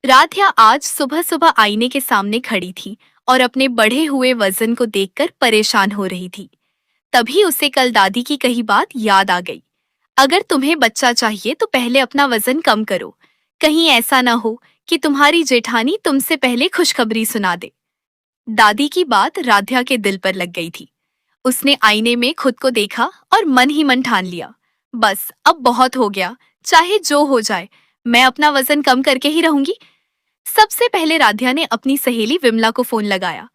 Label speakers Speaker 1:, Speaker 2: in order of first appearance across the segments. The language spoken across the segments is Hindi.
Speaker 1: राधिया आज सुबह सुबह आईने के सामने खड़ी थी और अपने बढ़े हुए वजन को देखकर परेशान हो रही थी। तभी उसे कल दादी की कही बात याद आ गई। अगर तुम्हें बच्चा चाहिए तो पहले अपना वजन कम करो। कहीं ऐसा ना हो कि तुम्हारी जेठानी तुमसे पहले खुशखबरी सुना दे। दादी की बात राधिया के दिल पर लग गई थी। उसने आईने में खुद को देखा और मन ही मन ठान लिया, बस अब बहुत हो गया, चाहे जो हो जाए, मैं अपना वजन कम करके ही रहूंगी। सबसे पहले राधिया ने अपनी सहेली विमला को फोन लगाया।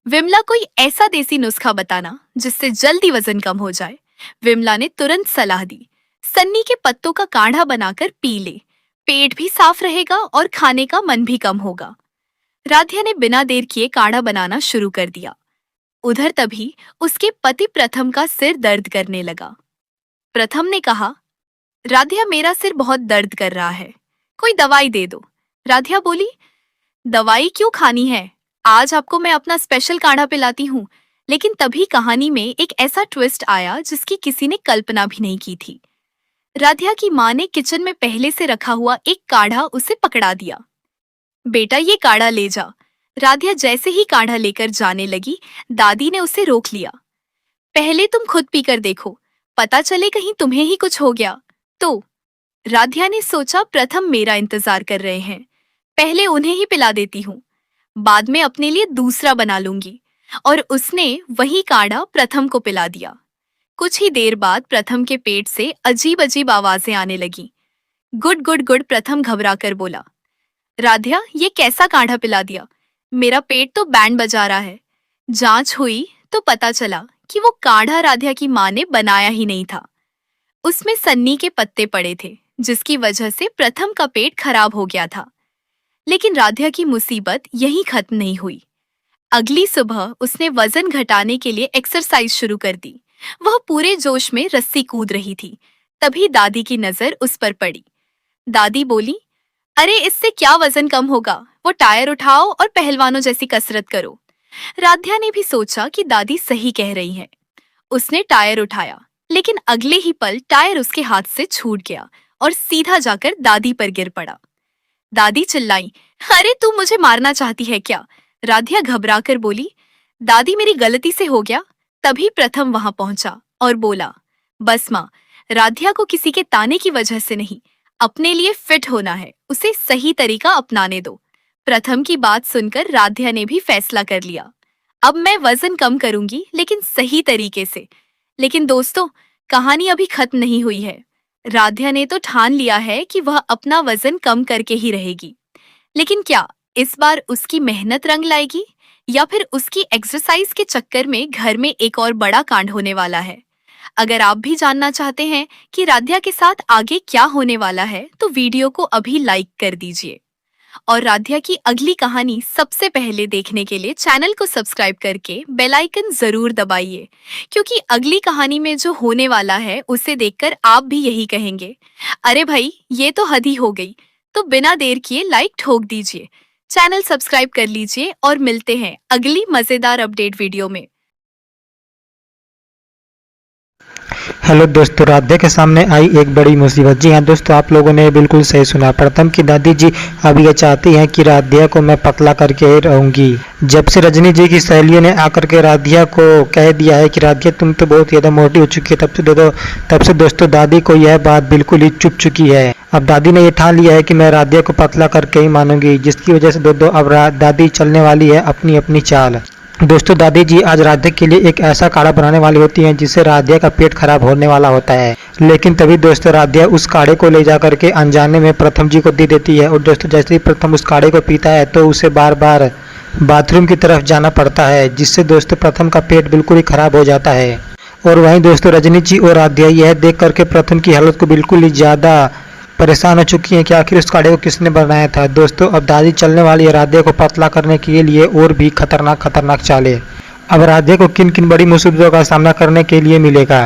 Speaker 1: विमला, कोई ऐसा देसी नुस्खा बताना जिससे जल्दी वजन कम हो जाए। विमला ने तुरंत सलाह दी, सन्नी के पत्तों का काढ़ा बनाकर पी ले, पेट भी साफ रहेगा और खाने का मन भी कम होगा। राधिया ने बिना देर किए काढ़ा बनाना शुरू कर दिया। उधर तभी उसके पति प्रथम का सिर दर्द करने लगा। प्रथम ने कहा, राधिया मेरा सिर बहुत दर्द कर रहा है, कोई दवाई दे दो। राधिया बोली, दवाई क्यों खानी है, आज आपको मैं अपना स्पेशल काढ़ा पिलाती हूँ। लेकिन तभी कहानी में एक ऐसा ट्विस्ट आया जिसकी किसी ने कल्पना भी नहीं की थी। राधिया की माँ ने किचन में पहले से रखा हुआ एक काढ़ा उसे पकड़ा दिया। बेटा, ये काढ़ा ले जा। राधिया जैसे ही काढ़ा लेकर जाने लगी, दादी ने उसे रोक लिया। पहले तुम खुद पीकर देखो, पता चले कहीं तुम्हें ही कुछ हो गया तो। राधिया ने सोचा, प्रथम मेरा इंतजार कर रहे हैं, पहले उन्हें ही पिला देती हूँ, बाद में अपने लिए दूसरा बना लूंगी। और उसने वही काढ़ा प्रथम को पिला दिया। कुछ ही देर बाद प्रथम के पेट से अजीब अजीब आवाजें आने लगी। गुड गुड गुड, प्रथम घबरा कर बोला, राधिया ये कैसा काढ़ा पिला दिया, मेरा पेट तो बैंड बजा रहा है। जांच हुई तो पता चला कि वो काढ़ा राधिया की माँ ने बनाया ही नहीं था। उसमें सन्नी के पत्ते पड़े थे, जिसकी वजह से प्रथम का पेट खराब हो गया था। लेकिन राधिया की मुसीबत यहीं खत्म नहीं हुई। अगली सुबह उसने वजन घटाने के लिए एक्सरसाइज शुरू कर दी। वह पूरे जोश में रस्सी कूद रही थी। तभी दादी की नजर उस पर पड़ी। दादी बोली, अरे इससे क्या वजन कम होगा, वो टायर उठाओ और पहलवानों जैसी कसरत करो। राधिया ने भी सोचा कि दादी सही कह रही है। उसने टायर उठाया, लेकिन अगले ही पल टायर उसके हाथ से छूट गया और सीधा जाकर दादी पर गिर पड़ा। दादी चिल्लाई, अरे तू मुझे मारना चाहती है क्या? राधिया घबरा कर बोली, दादी मेरी गलती से हो गया। तभी प्रथम वहां पहुंचा और बोला, बस माँ, राधिया को किसी के ताने की वजह से नहीं, अपने लिए फिट होना है, उसे सही तरीका अपनाने दो। प्रथम की बात सुनकर राधिया ने भी फैसला कर लिया, अब मैं वजन कम करूंगी, लेकिन सही तरीके से। लेकिन दोस्तों, कहानी अभी खत्म नहीं हुई है। राधिया ने तो ठान लिया है कि वह अपना वजन कम करके ही रहेगी। लेकिन क्या इस बार उसकी मेहनत रंग लाएगी, या फिर उसकी एक्सरसाइज के चक्कर में घर में एक और बड़ा कांड होने वाला है? अगर आप भी जानना चाहते हैं कि राधिया के साथ आगे क्या होने वाला है, तो वीडियो को अभी लाइक कर दीजिए। और राधिया की अगली कहानी सबसे पहले देखने के लिए चैनल को सब्सक्राइब करके बेल आइकन जरूर दबाइए, क्योंकि अगली कहानी में जो होने वाला है उसे देखकर आप भी यही कहेंगे, अरे भाई ये तो हद ही हो गई। तो बिना देर किए लाइक ठोक दीजिए, चैनल सब्सक्राइब कर लीजिए और मिलते हैं अगली मजेदार अपडेट वीडियो में।
Speaker 2: हेलो दोस्तों, राधिया के सामने आई एक बड़ी मुसीबत। जी हाँ दोस्तों, आप लोगों ने बिल्कुल सही सुना। प्रथम की दादी जी अब ये चाहती हैं कि राधिया को मैं पतला करके ही रहूंगी। जब से रजनी जी की सहेलियों ने आकर के राधिया को कह दिया है कि राधिया तुम तो बहुत ज़्यादा मोटी हो चुकी है, तब से दोस्तों दादी को यह बात बिल्कुल ही चुभ चुकी है। अब दादी ने ये ठान लिया है कि मैं राधिया को पतला करके ही मानूंगी, जिसकी वजह से दोस्तों अब दादी चलने वाली है अपनी अपनी चाल। दोस्तों दादी जी आज राधिया के लिए एक ऐसा काढ़ा बनाने वाली होती हैं जिससे राधिया का पेट खराब होने वाला होता है। लेकिन तभी दोस्तों राधिया उस काढ़े को ले जा करके अनजाने में प्रथम जी को दे देती है। और दोस्तों जैसे ही प्रथम उस काढ़े को पीता है तो उसे बार बार बाथरूम की तरफ जाना पड़ता है, जिससे दोस्तों प्रथम का पेट बिल्कुल ही खराब हो जाता है। और वहीं दोस्तों रजनी जी और राधिया यह देख करके प्रथम की हालत को बिल्कुल ही ज़्यादा परेशान हो चुकी हैं कि आखिर उस काढ़े को किसने बनाया था। दोस्तों अब दादी चलने वाली है राधिया को पतला करने के लिए और भी खतरनाक चालें। अब राधिया को किन किन बड़ी मुसीबतों का सामना करने के लिए मिलेगा।